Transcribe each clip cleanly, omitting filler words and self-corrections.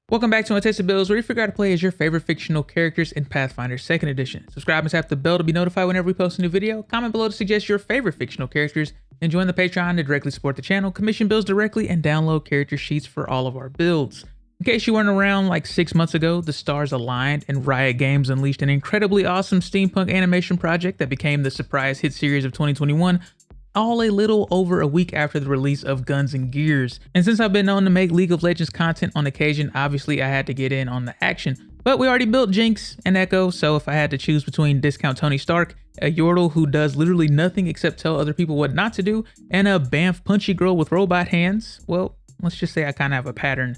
Welcome back to Untested Builds, where you figure out to play as your favorite fictional characters in Pathfinder 2nd Edition. Subscribe and tap the bell to be notified whenever we post a new video. Comment below to suggest your favorite fictional characters, and join the Patreon to directly support the channel, commission builds directly, and download character sheets for all of our builds. In case you weren't around like 6 months ago, the stars aligned and Riot Games unleashed an incredibly awesome steampunk animation project that became the surprise hit series of 2021, all a little over a week after the release of Guns and Gears. And since I've been known to make League of Legends content on occasion, obviously I had to get in on the action. But we already built Jinx and Echo, so if I had to choose between Discount Tony Stark, a Yordle who does literally nothing except tell other people what not to do, and a Banff punchy girl with robot hands, well, let's just say I kind of have a pattern.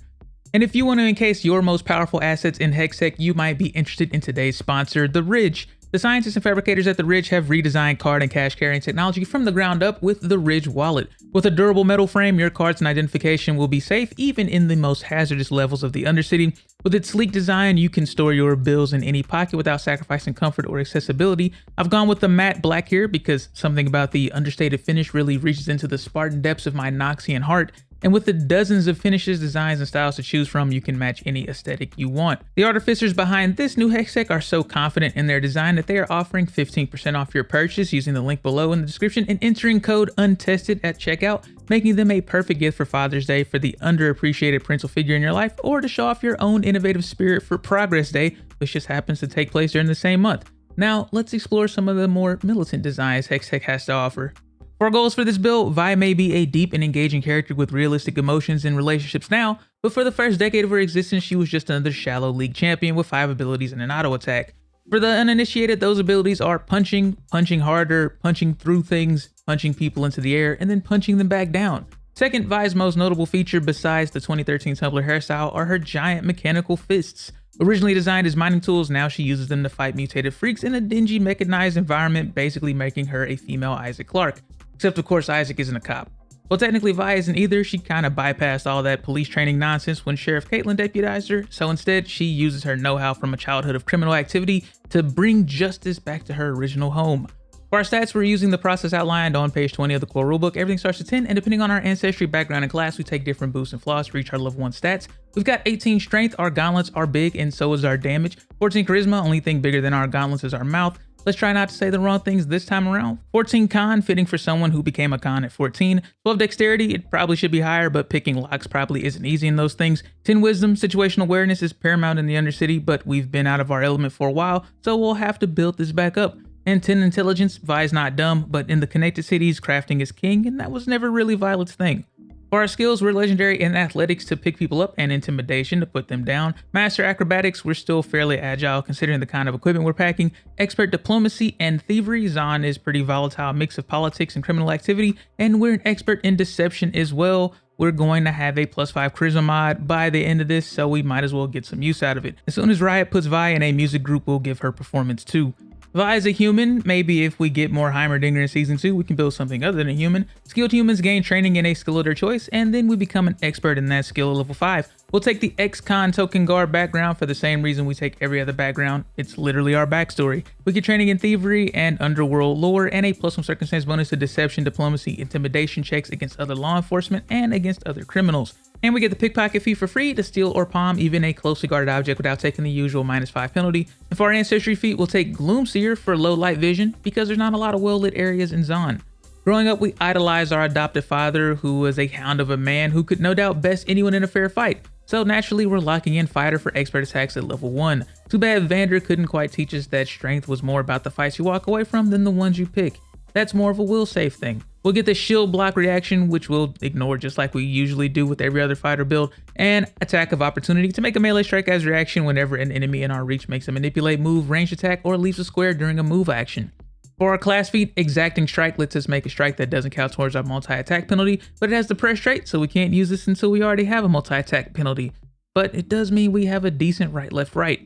And if you want to encase your most powerful assets in Hextech, you might be interested in today's sponsor, The Ridge. The scientists and fabricators at The Ridge have redesigned card and cash carrying technology from the ground up with the Ridge Wallet. With a durable metal frame, your cards and identification will be safe even in the most hazardous levels of the Undercity. With its sleek design, you can store your bills in any pocket without sacrificing comfort or accessibility. I've gone with the matte black here because something about the understated finish really reaches into the Spartan depths of my Noxian heart. And with the dozens of finishes, designs, and styles to choose from, you can match any aesthetic you want. The artificers behind this new Hextech are so confident in their design that they are offering 15% off your purchase using the link below in the description and entering code Untested at checkout, making them a perfect gift for Father's Day for the underappreciated parental figure in your life, or to show off your own innovative spirit for Progress Day, which just happens to take place during the same month. Now, let's explore some of the more militant designs Hextech has to offer. For our goals for this build, Vi may be a deep and engaging character with realistic emotions and relationships now, but for the first decade of her existence, she was just another shallow league champion with 5 abilities and an auto attack. For the uninitiated, those abilities are punching, punching harder, punching through things, punching people into the air, and then punching them back down. Second, Vi's most notable feature besides the 2013 Tumblr hairstyle are her giant mechanical fists. Originally designed as mining tools, now she uses them to fight mutated freaks in a dingy mechanized environment, basically making her a female Isaac Clarke. Except of course Isaac isn't a cop. Well, technically Vi isn't either. She kind of bypassed all that police training nonsense when Sheriff Caitlin deputized her, so instead she uses her know-how from a childhood of criminal activity to bring justice back to her original home. For our stats, we're using the process outlined on page 20 of the core rulebook. Everything starts at 10, and depending on our ancestry, background, and class, we take different boosts and flaws for each our level 1 stats. We've got 18 strength, our gauntlets are big, and so is our damage. 14 charisma, only thing bigger than our gauntlets is our mouth. Let's try not to say the wrong things this time around. 14 con, fitting for someone who became a con at 14. 12 dexterity, it probably should be higher, but picking locks probably isn't easy in those things. 10 wisdom, situational awareness is paramount in the Undercity, but we've been out of our element for a while, so we'll have to build this back up. And 10 intelligence, Vi's not dumb, but in the connected cities, crafting is king, and that was never really Violet's thing. For our skills, we're legendary in athletics to pick people up and intimidation to put them down. Master acrobatics, we're still fairly agile considering the kind of equipment we're packing. Expert diplomacy and thievery, Zahn is pretty volatile mix of politics and criminal activity, and we're an expert in deception as well. We're going to have a +5 charisma mod by the end of this, so we might as well get some use out of it. As soon as Riot puts Vi in a music group, we'll give her performance too. Vi is a human. Maybe if we get more Heimerdinger in season 2, we can build something other than a human. Skilled humans gain training in a skill of their choice, and then we become an expert in that skill at level 5. We'll take the ex-con token guard background for the same reason we take every other background. It's literally our backstory. We get training in thievery and underworld lore, and a +1 circumstance bonus to deception, diplomacy, intimidation checks against other law enforcement and against other criminals. And we get the pickpocket fee for free to steal or palm even a closely guarded object without taking the usual -5 penalty. And for our ancestry feat, we'll take Gloomseer for low light vision because there's not a lot of well-lit areas in Zahn. Growing up, we idolized our adoptive father, who was a hound of a man who could no doubt best anyone in a fair fight. So naturally, we're locking in fighter for expert attacks at level 1. Too bad Vander couldn't quite teach us that strength was more about the fights you walk away from than the ones you pick. That's more of a will save thing. We'll get the shield block reaction, which we'll ignore just like we usually do with every other fighter build, and attack of opportunity to make a melee strike as reaction whenever an enemy in our reach makes a manipulate move, ranged attack, or leaves a square during a move action. For our class feat, exacting strike lets us make a strike that doesn't count towards our multi-attack penalty, but it has the press trait, so we can't use this until we already have a multi-attack penalty. But it does mean we have a decent right, left, right.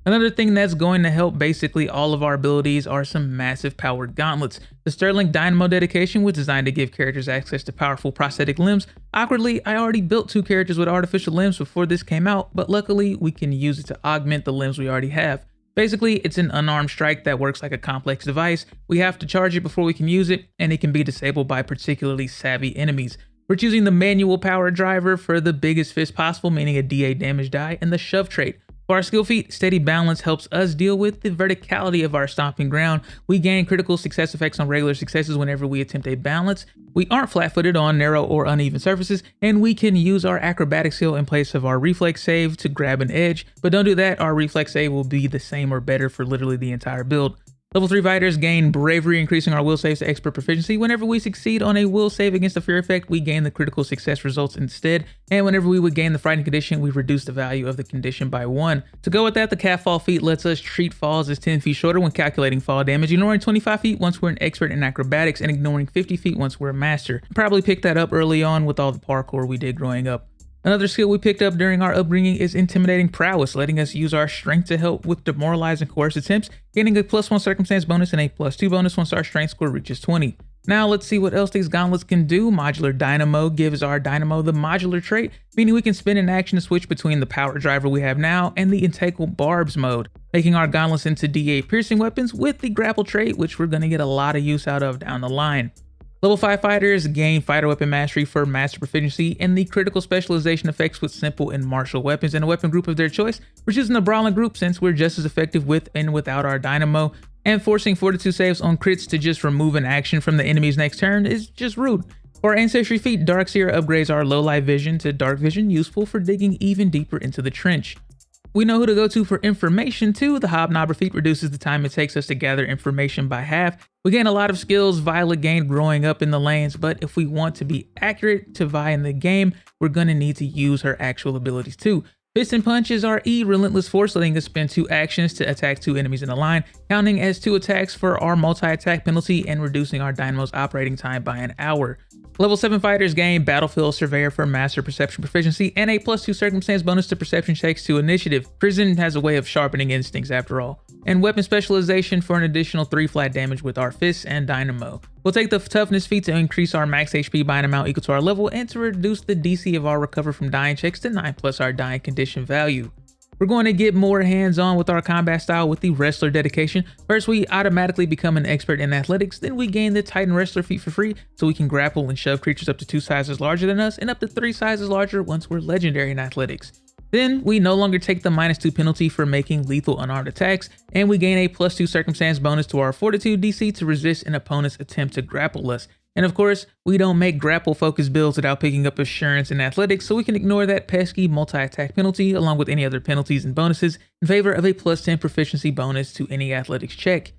Another thing that's going to help basically all of our abilities are some massive powered gauntlets. The Sterling Dynamo dedication was designed to give characters access to powerful prosthetic limbs. Awkwardly, I already built 2 characters with artificial limbs before this came out, but luckily we can use it to augment the limbs we already have. Basically, it's an unarmed strike that works like a complex device. We have to charge it before we can use it, and it can be disabled by particularly savvy enemies. We're choosing the manual power driver for the biggest fist possible, meaning a D8 damage die, and the shove trait. For our skill feat, Steady Balance helps us deal with the verticality of our stomping ground. We gain critical success effects on regular successes whenever we attempt a balance. We aren't flat-footed on narrow or uneven surfaces, and we can use our acrobatic skill in place of our reflex save to grab an edge. But don't do that, our reflex save will be the same or better for literally the entire build. Level 3 fighters gain Bravery, increasing our will saves to expert proficiency. Whenever we succeed on a will save against the fear effect, we gain the critical success results instead. And whenever we would gain the frightened condition, we reduce the value of the condition by 1. To go with that, the calf fall feat lets us treat falls as 10 feet shorter when calculating fall damage, ignoring 25 feet once we're an expert in acrobatics, and ignoring 50 feet once we're a master. Probably picked that up early on with all the parkour we did growing up. Another skill we picked up during our upbringing is Intimidating Prowess, letting us use our strength to help with demoralize and coerce attempts, gaining a +1 circumstance bonus and a +2 bonus once our strength score reaches 20. Now let's see what else these gauntlets can do. Modular Dynamo gives our Dynamo the modular trait, meaning we can spin an action to switch between the power driver we have now and the Integral Barbs mode, making our gauntlets into D8 piercing weapons with the grapple trait, which we're going to get a lot of use out of down the line. Level 5 fighters gain fighter weapon mastery for master proficiency and the critical specialization effects with simple and martial weapons and a weapon group of their choice. We're choosing the brawling group since we're just as effective with and without our dynamo, and forcing fortitude saves on crits to just remove an action from the enemy's next turn is just rude. For our ancestry feat, Darkseer upgrades our low light vision to dark vision, useful for digging even deeper into the trench. We know who to go to for information too. The Hobnobber feat reduces the time it takes us to gather information by half. We gain a lot of skills Violet gained growing up in the lanes, but if we want to be accurate to Vi in the game, we're gonna need to use her actual abilities too. Fist and Punch is our E Relentless Force, letting us spend 2 actions to attack 2 enemies in a line, counting as 2 attacks for our multi-attack penalty and reducing our Dynamo's operating time by an hour. Level 7 fighters gain Battlefield Surveyor for Master Perception Proficiency and a +2 circumstance bonus to perception checks to initiative. Prison has a way of sharpening instincts after all. And Weapon Specialization for an additional 3 flat damage with our Fists and Dynamo. We'll take the Toughness feat to increase our max HP by an amount equal to our level and to reduce the DC of our Recover from Dying checks to 9 plus our Dying condition value. We're going to get more hands-on with our combat style with the Wrestler dedication. First, we automatically become an expert in athletics, then we gain the Titan Wrestler feat for free, so we can grapple and shove creatures up to 2 sizes larger than us and up to 3 sizes larger once we're legendary in athletics. Then, we no longer take the -2 penalty for making lethal unarmed attacks, and we gain a +2 circumstance bonus to our Fortitude DC to resist an opponent's attempt to grapple us. And of course, we don't make grapple-focused builds without picking up Assurance and Athletics, so we can ignore that pesky multi-attack penalty along with any other penalties and bonuses in favor of a +10 proficiency bonus to any athletics check.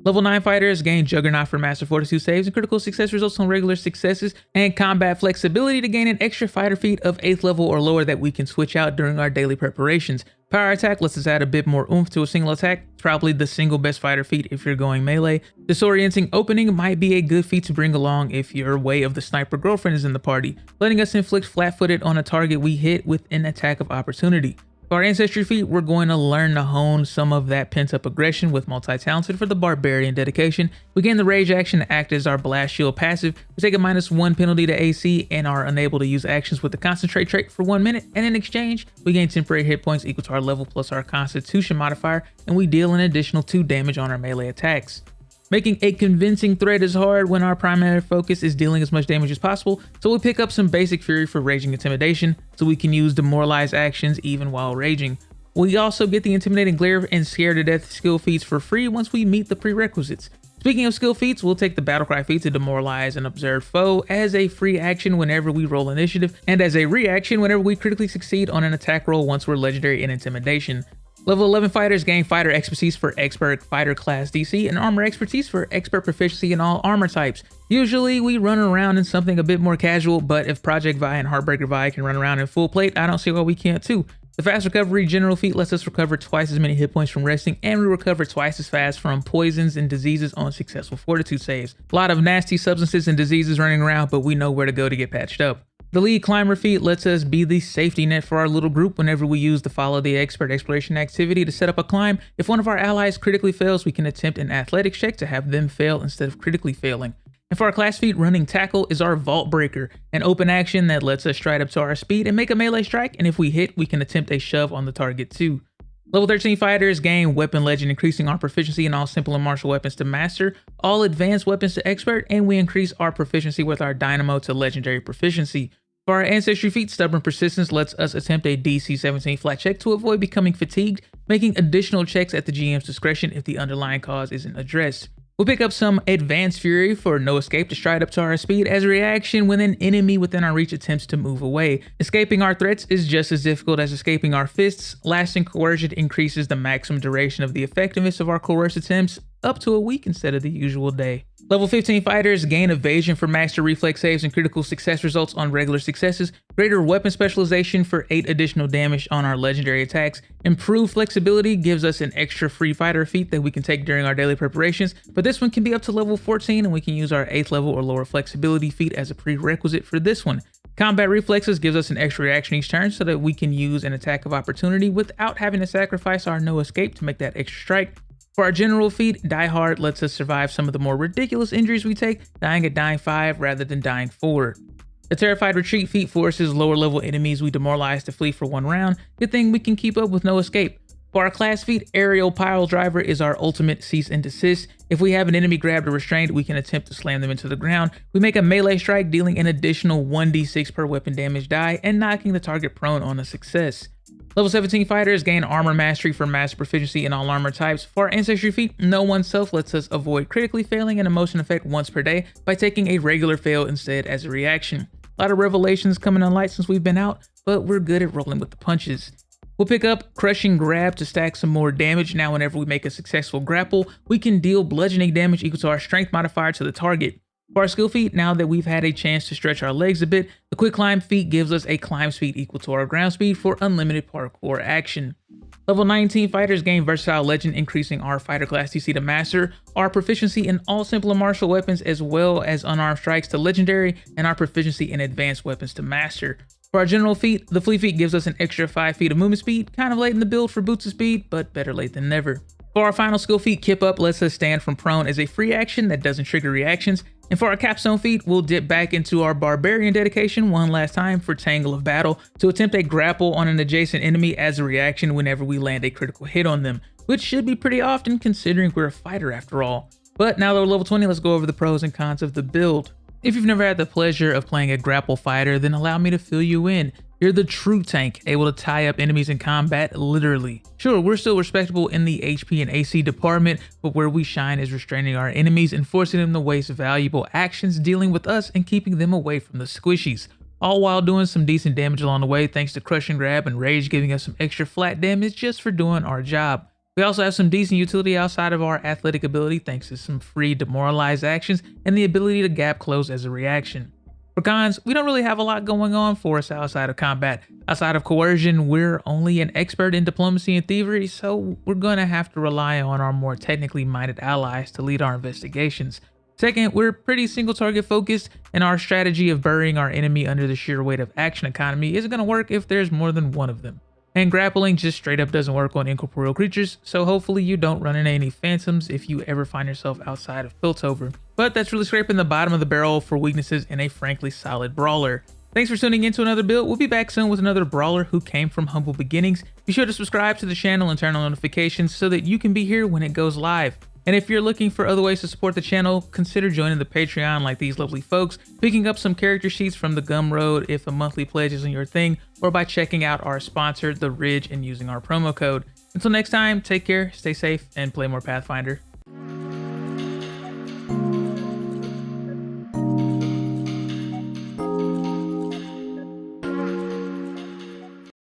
Level 9 fighters gain Juggernaut for Master Fortitude saves and critical success results on regular successes, and Combat Flexibility to gain an extra fighter feat of 8th level or lower that we can switch out during our daily preparations. Power Attack lets us add a bit more oomph to a single attack, probably the single best fighter feat if you're going melee. Disorienting Opening might be a good feat to bring along if your Way of the Sniper girlfriend is in the party, letting us inflict flat-footed on a target we hit with an attack of opportunity. For our Ancestry feat, we're going to learn to hone some of that pent-up aggression with Multi-Talented for the Barbarian dedication. We gain the Rage action to act as our Blast Shield passive. We take a -1 penalty to AC and are unable to use actions with the Concentrate trait for 1 minute, and in exchange, we gain temporary hit points equal to our level plus our Constitution modifier, and we deal an additional 2 damage on our melee attacks. Making a convincing threat is hard when our primary focus is dealing as much damage as possible, so we pick up some basic Fury for Raging Intimidation, so we can use Demoralize actions even while raging. We also get the Intimidating Glare and Scare to Death skill feats for free once we meet the prerequisites. Speaking of skill feats, we'll take the Battlecry feat to demoralize an observed foe as a free action whenever we roll initiative, and as a reaction whenever we critically succeed on an attack roll once we're legendary in Intimidation. Level 11 fighters gain Fighter Expertise for Expert Fighter Class DC and Armor Expertise for Expert Proficiency in all armor types. Usually we run around in something a bit more casual, but if Project Vi and Heartbreaker Vi can run around in full plate, I don't see why we can't too. The Fast Recovery General feat lets us recover twice as many hit points from resting, and we recover twice as fast from poisons and diseases on successful Fortitude saves. A lot of nasty substances and diseases running around, but we know where to go to get patched up. The Lead Climber feat lets us be the safety net for our little group whenever we use the Follow the Expert exploration activity to set up a climb. If one of our allies critically fails, we can attempt an athletics check to have them fail instead of critically failing. And for our class feat, Running Tackle is our Vault Breaker, an open action that lets us stride up to our speed and make a melee strike, and if we hit, we can attempt a shove on the target too. Level 13 fighters gain weapon legend, increasing our proficiency in all simple and martial weapons to master, all advanced weapons to expert, and we increase our proficiency with our dynamo to legendary proficiency. For our ancestry feat, stubborn persistence lets us attempt a DC 17 flat check to avoid becoming fatigued, making additional checks at the GM's discretion if the underlying cause isn't addressed. We'll pick up some Advanced Fury for no escape to stride up to our speed as a reaction when an enemy within our reach attempts to move away. Escaping our threats is just as difficult as escaping our fists. Lasting Coercion increases the maximum duration of the effectiveness of our coerced attempts up to a week instead of the usual day. Level 15 fighters gain evasion for master reflex saves and critical success results on regular successes, greater weapon specialization for 8 additional damage on our legendary attacks, improved flexibility gives us an extra free fighter feat that we can take during our daily preparations, but this one can be up to level 14 and we can use our 8th level or lower flexibility feat as a prerequisite for this one. Combat reflexes gives us an extra reaction each turn so that we can use an attack of opportunity without having to sacrifice our no escape to make that extra strike. For our general feat, Die Hard lets us survive some of the more ridiculous injuries we take, dying at dying 5 rather than dying 4. The Terrified Retreat feat forces lower level enemies we demoralize to flee for 1 round, good thing we can keep up with no escape. For our class feat, Aerial Pile Driver is our ultimate cease and desist. If we have an enemy grabbed or restrained, we can attempt to slam them into the ground. We make a melee strike, dealing an additional 1d6 per weapon damage die and knocking the target prone on a success. Level 17 fighters gain armor mastery for master proficiency in all armor types. For our ancestry feat, Know Oneself lets us avoid critically failing an emotion effect once per day by taking a regular fail instead as a reaction. A lot of revelations coming on light since we've been out, but we're good at rolling with the punches. We'll pick up Crushing Grab to stack some more damage. Now whenever we make a successful grapple, we can deal bludgeoning damage equal to our strength modifier to the target. For our skill feat, now that we've had a chance to stretch our legs a bit, the quick climb feat gives us a climb speed equal to our ground speed for unlimited parkour action. Level 19 fighters gain Versatile Legend, increasing our fighter class DC to master, our proficiency in all simple and martial weapons as well as unarmed strikes to legendary, and our proficiency in advanced weapons to master. For our general feat, the Flee feat gives us an extra 5 feet of movement speed, kind of late in the build for boots of speed, but better late than never. For our final skill feat, Kip Up lets us stand from prone as a free action that doesn't trigger reactions. And for our capstone feat, we'll dip back into our Barbarian dedication one last time for Tangle of Battle to attempt a grapple on an adjacent enemy as a reaction whenever we land a critical hit on them, which should be pretty often considering we're a fighter after all. But now that we're level 20, let's go over the pros and cons of the build. If you've never had the pleasure of playing a grapple fighter, then allow me to fill you in. You're the true tank, able to tie up enemies in combat, literally. Sure, we're still respectable in the HP and AC department, but where we shine is restraining our enemies and forcing them to waste valuable actions dealing with us and keeping them away from the squishies. All while doing some decent damage along the way thanks to Crush and Grab and Rage giving us some extra flat damage just for doing our job. We also have some decent utility outside of our athletic ability thanks to some free demoralized actions and the ability to gap close as a reaction. For cons, we don't really have a lot going on for us outside of combat. Outside of coercion, we're only an expert in diplomacy and thievery, so we're gonna have to rely on our more technically minded allies to lead our investigations. Second, we're pretty single target focused, and our strategy of burying our enemy under the sheer weight of action economy isn't gonna work if there's more than one of them. And grappling just straight up doesn't work on incorporeal creatures, so hopefully you don't run into any phantoms if you ever find yourself outside of Piltover. But that's really scraping the bottom of the barrel for weaknesses in a frankly solid brawler. Thanks for tuning in to another build. We'll be back soon with another brawler who came from humble beginnings. Be sure to subscribe to the channel and turn on notifications so that you can be here when it goes live. And if you're looking for other ways to support the channel, consider joining the Patreon like these lovely folks, picking up some character sheets from the Gumroad if a monthly pledge isn't your thing, or by checking out our sponsor, The Ridge, and using our promo code. Until next time, take care, stay safe, and play more Pathfinder.